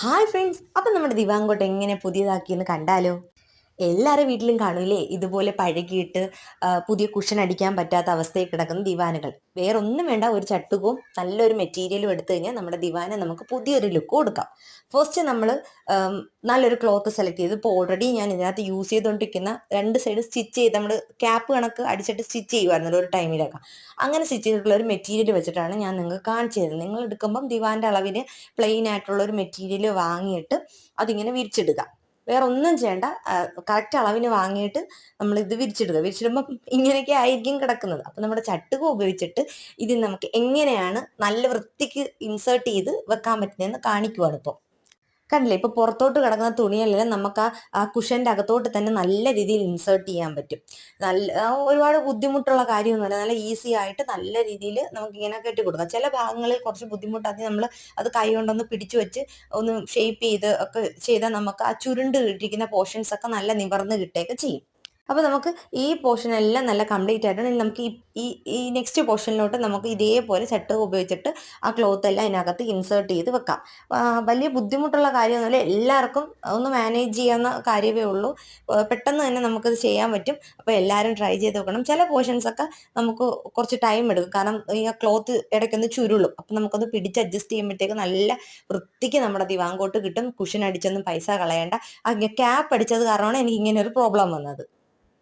Hi friends, അപ്പം നമ്മുടെ diwan cot എങ്ങനെ പുതിയതാക്കിയെന്ന് കണ്ടാലോ? എല്ലാവരുടെ വീട്ടിലും കാണൂലേ ഇതുപോലെ പഴകിയിട്ട് പുതിയ കുഷൻ അടിക്കാൻ പറ്റാത്ത അവസ്ഥയിൽ കിടക്കുന്ന ദിവാനുകൾ. വേറെ ഒന്നും വേണ്ട, ഒരു ചട്ടുകവും നല്ലൊരു മെറ്റീരിയലും എടുത്തു കഴിഞ്ഞാൽ നമ്മുടെ ദിവാനെ നമുക്ക് പുതിയൊരു ലുക്ക് കൊടുക്കാം. ഫസ്റ്റ് നമ്മൾ നല്ലൊരു ക്ലോത്ത് സെലക്ട് ചെയ്ത്, ഇപ്പോൾ ഓൾറെഡി ഞാൻ ഇതിനകത്ത് യൂസ് ചെയ്തുകൊണ്ടിരിക്കുന്ന രണ്ട് സൈഡ് സ്റ്റിച്ച് ചെയ്ത് നമ്മൾ ക്യാപ്പ് കണക്ക് അടിച്ചിട്ട് സ്റ്റിച്ച് ചെയ്യുമായിരുന്നല്ലോ ഒരു ടൈമിലൊക്കെ. അങ്ങനെ സ്റ്റിച്ച് ചെയ്തിട്ടുള്ള ഒരു മെറ്റീരിയൽ വെച്ചിട്ടാണ് ഞാൻ നിങ്ങൾക്ക് കാണിച്ചു തരുന്നത്. നിങ്ങൾ എടുക്കുമ്പം ദിവാൻ്റെ അളവിന് പ്ലെയിൻ ആയിട്ടുള്ള ഒരു മെറ്റീരിയൽ വാങ്ങിയിട്ട് അതിങ്ങനെ വിരിച്ചിടുക. വേറെ ഒന്നും ചെയ്യേണ്ട. കറക്റ്റ് അളവിന് വാങ്ങിയിട്ട് നമ്മൾ ഇത് വിരിച്ചിടുക. വിരിച്ചിടുമ്പം ഇങ്ങനെയൊക്കെ ആയിരിക്കും കിടക്കുന്നത്. അപ്പം നമ്മുടെ ചട്ടുക ഉപയോഗിച്ചിട്ട് ഇത് നമുക്ക് എങ്ങനെയാണ് നല്ല വൃത്തിക്ക് ഇൻസേർട്ട് ചെയ്ത് വെക്കാൻ പറ്റുന്നതെന്ന് കാണിക്കുവാണ് ഇപ്പോൾ. കണ്ടില്ലേ, ഇപ്പൊ പുറത്തോട്ട് കിടക്കുന്ന തുണിയെല്ലാം നമുക്ക് ആ കുഷന്റെ അകത്തോട്ട് തന്നെ നല്ല രീതിയിൽ ഇൻസേർട്ട് ചെയ്യാൻ പറ്റും. ഒരുപാട് ബുദ്ധിമുട്ടുള്ള കാര്യമൊന്നുമല്ല, നല്ല ഈസി ആയിട്ട് നല്ല രീതിയിൽ നമുക്ക് ഇങ്ങനെ കെട്ടി കൊടുക്കാം. ചില ഭാഗങ്ങളിൽ കുറച്ച് ബുദ്ധിമുട്ടാക്കി നമ്മൾ അത് കൈ കൊണ്ടൊന്ന് പിടിച്ചു വെച്ച് ഒന്ന് ഷേപ്പ് ചെയ്ത് ഒക്കെ ചെയ്താൽ നമുക്ക് ആ ചുരുണ്ട് കിട്ടിയിരിക്കുന്ന പോർഷൻസ് ഒക്കെ നല്ല നിവർന്ന് കിട്ടുകയൊക്കെ ചെയ്യും. അപ്പോൾ നമുക്ക് ഈ പോർഷൻ എല്ലാം നല്ല കംപ്ലീറ്റ് ആയിട്ടാണ്. ഇനി നമുക്ക് ഈ ഈ നെക്സ്റ്റ് പോർഷനിലോട്ട് നമുക്ക് ഇതേപോലെ ചട്ടുക ഉപയോഗിച്ചിട്ട് ആ ക്ലോത്ത് എല്ലാം ഇതിനകത്ത് ഇൻസേർട്ട് ചെയ്ത് വെക്കാം. വലിയ ബുദ്ധിമുട്ടുള്ള കാര്യമൊന്നുമില്ല, എല്ലാവർക്കും ഒന്ന് മാനേജ് ചെയ്യാവുന്ന കാര്യമേ ഉള്ളൂ. പെട്ടെന്ന് തന്നെ നമുക്കത് ചെയ്യാൻ പറ്റും. അപ്പോൾ എല്ലാവരും ട്രൈ ചെയ്ത് നോക്കണം. ചില പോർഷൻസൊക്കെ നമുക്ക് കുറച്ച് ടൈം എടുക്കും, കാരണം ഈ ക്ലോത്ത് ഇടയ്ക്കൊന്ന് ചുരുളും. അപ്പം നമുക്കൊന്ന് പിടിച്ച് അഡ്ജസ്റ്റ് ചെയ്യുമ്പോഴത്തേക്ക് നല്ല വൃത്തിക്ക് നമ്മുടെ ദിവാങ്കോട്ട് കിട്ടും. കുഷൻ അടിച്ചൊന്നും പൈസ കളയേണ്ട. ക്യാപ്പ് അടിച്ചത് കാരണമാണ് എനിക്ക് ഇങ്ങനെ ഒരു പ്രോബ്ലം വന്നത്.